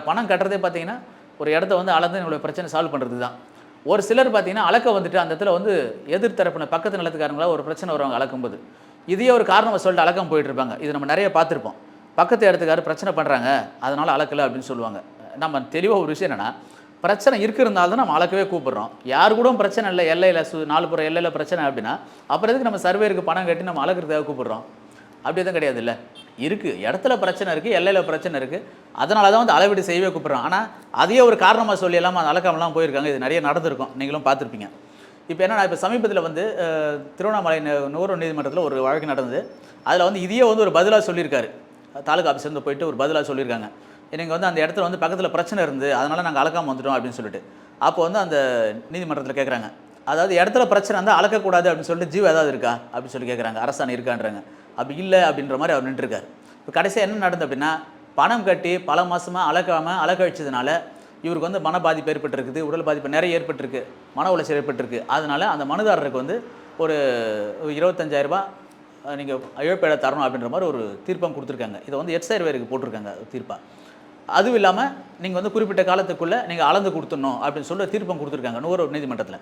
பணம் கட்டுறதே பார்த்தீங்கன்னா ஒரு இடத்த வந்து அளந்து நம்மளுடைய பிரச்சனை சால்வ் பண்ணுறது தான். ஒரு சிலர் பார்த்தீங்கன்னா அளக்க வந்துட்டு அந்த இடத்துல வந்து எதிர்த்தரப்பின பக்கத்து நிலத்துக்காரங்களா ஒரு பிரச்சனை வருவாங்க அளக்கும்போது. இதையே ஒரு காரணமா சொல்லிட்டு அளக்காம போயிட்டு இருப்பாங்க. இது நம்ம நிறைய பார்த்துருப்போம். பக்கத்து இடத்துக்காரர் பிரச்சனை பண்ணுறாங்க அதனால அளக்கல அப்படின்னு சொல்லுவாங்க. நம்ம தெளிவாக ஒரு விஷயம் என்னன்னா, பிரச்சனை இருக்கிறதுனால தான் நம்ம அளக்கவே கூப்பிடுறோம். யார் கூட பிரச்சனை இல்லை, எல்லையில் நாலு புற எல்லையில் பிரச்சனை அப்படின்னா அப்புறம் எதுக்கு நம்ம சர்வேருக்கு பணம் கட்டி நம்ம அளக்கிறதுக்காக கூப்பிடுறோம்? அப்படி எதுவும் கிடையாது இல்லை. இருக்குது, இடத்துல பிரச்சனை இருக்குது, எல்லையில் பிரச்சனை இருக்குது, அதனால தான் வந்து அளவீடு செய்யவே கூப்பிட்றோம். ஆனால் அதையே ஒரு காரணமாக சொல்லி எல்லாம் அளக்காமலாம் போயிருக்காங்க. இது நிறைய நடந்திருக்கும், நீங்களும் பார்த்துருப்பீங்க. இப்போ என்னன்னா, இப்போ சமீபத்தில் வந்து திருவண்ணாமலை நுகர்வோர் நீதிமன்றத்தில் ஒரு வழக்கு நடந்தது. அதில் வந்து இதையே வந்து ஒரு பதிலாக சொல்லியிருக்காரு. தாலுகா ஆஃபீஸ்லேருந்து போயிட்டு ஒரு பதிலாக சொல்லியிருக்காங்க. நீங்கள் வந்து அந்த இடத்துல வந்து பக்கத்தில் பிரச்சனை இருந்து அதனால் நாங்கள் அளக்காமல் வந்துட்டோம் அப்படின்னு சொல்லிட்டு. அப்போ வந்து அந்த நீதிமன்றத்தில் கேட்குறாங்க, அதாவது இடத்துல பிரச்சனை இருந்தால் அளக்கக்கூடாது அப்படின்னு சொல்லிட்டு ஜீவோ ஏதாவது இருக்கா அப்படின்னு சொல்லி கேட்குறாங்க. அரசாணை இருக்கான்றாங்க. அப்படி இல்லை அப்படின்ற மாதிரி அவர் நின்றுருக்காரு. இப்போ கடைசியாக என்ன நடந்தது அப்படின்னா, பணம் கட்டி பல மாதமாக அளக்க வச்சதுனால இவருக்கு வந்து மன பாதிப்பு ஏற்பட்டிருக்குது, உடல் பாதிப்பு நிறைய ஏற்பட்டிருக்கு, மன உளைச்சல் ஏற்பட்டிருக்கு. அதனால் அந்த மனுதாரருக்கு வந்து ஒரு 25,000 நீங்கள் இழப்பீடை தரணும் அப்படின்ற மாதிரி ஒரு தீர்ப்பம் கொடுத்துருக்காங்க. இதை வந்து எட்சர்வேருக்கு போட்டிருக்காங்க தீர்ப்பாக. அதுவும் இல்லாமல் நீங்கள் வந்து குறிப்பிட்ட காலத்துக்குள்ளே நீங்கள் அளந்து கொடுத்துடணும் அப்படின்னு சொல்லி தீர்ப்பம் கொடுத்துருக்காங்க நுகர்வோர் நீதிமன்றத்தில்.